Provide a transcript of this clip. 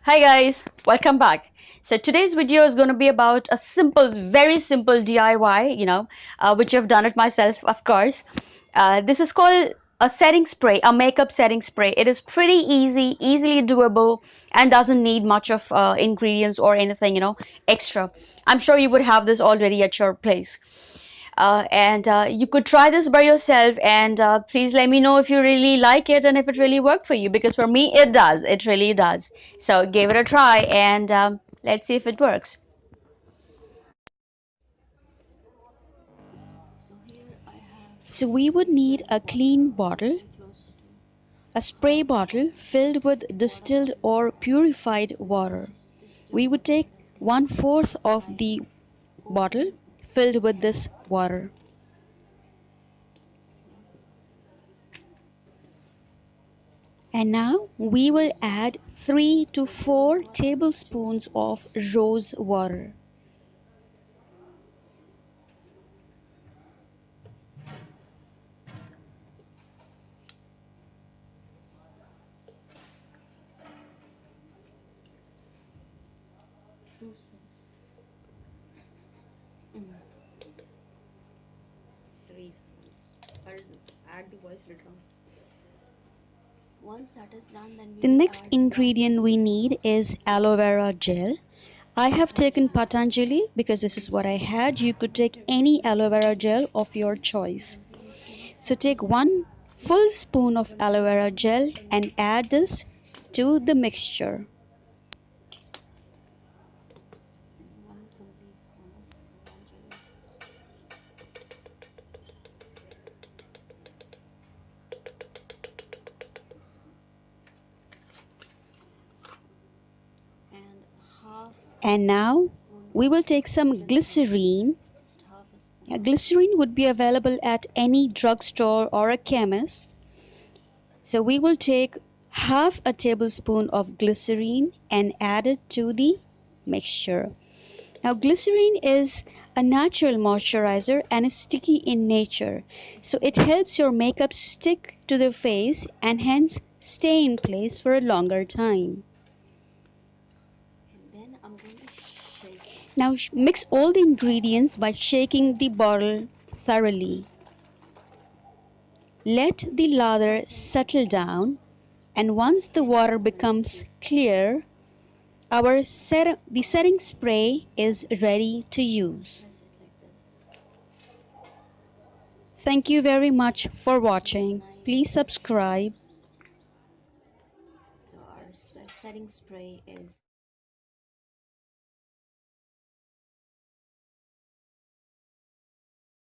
Hi guys, welcome back. So today's video is going to be about a simple, very simple DIY, which I've done it myself, of course. This is called a setting spray, a makeup setting spray. It is pretty easy, easily doable, and doesn't need much of ingredients or anything, extra. I'm sure you would have this already at your place. And you could try this by yourself, and please let me know if you really like it and if it really worked for you, because for me it does, it really does. So give it a try, and let's see if it works. So we would need a clean bottle, a spray bottle filled with distilled or purified water. We would take 1/4 of the bottle filled with this water. And now we will add 3 to 4 tablespoons of rose water. The next ingredient we need is aloe vera gel. I have taken Patanjali because this is what I had. You could take any aloe vera gel of your choice. So take 1 full spoon of aloe vera gel and add this to the mixture. And now we will take some glycerin. Glycerin would be available at any drugstore or a chemist. So we will take half a tablespoon of glycerin and add it to the mixture. Now glycerin is a natural moisturizer and is sticky in nature. So it helps your makeup stick to the face and hence stay in place for a longer time. Now mix all the ingredients by shaking the bottle thoroughly. Let the lather settle down, and once the water becomes clear, the setting spray is ready to use. Thank you very much for watching. Please subscribe.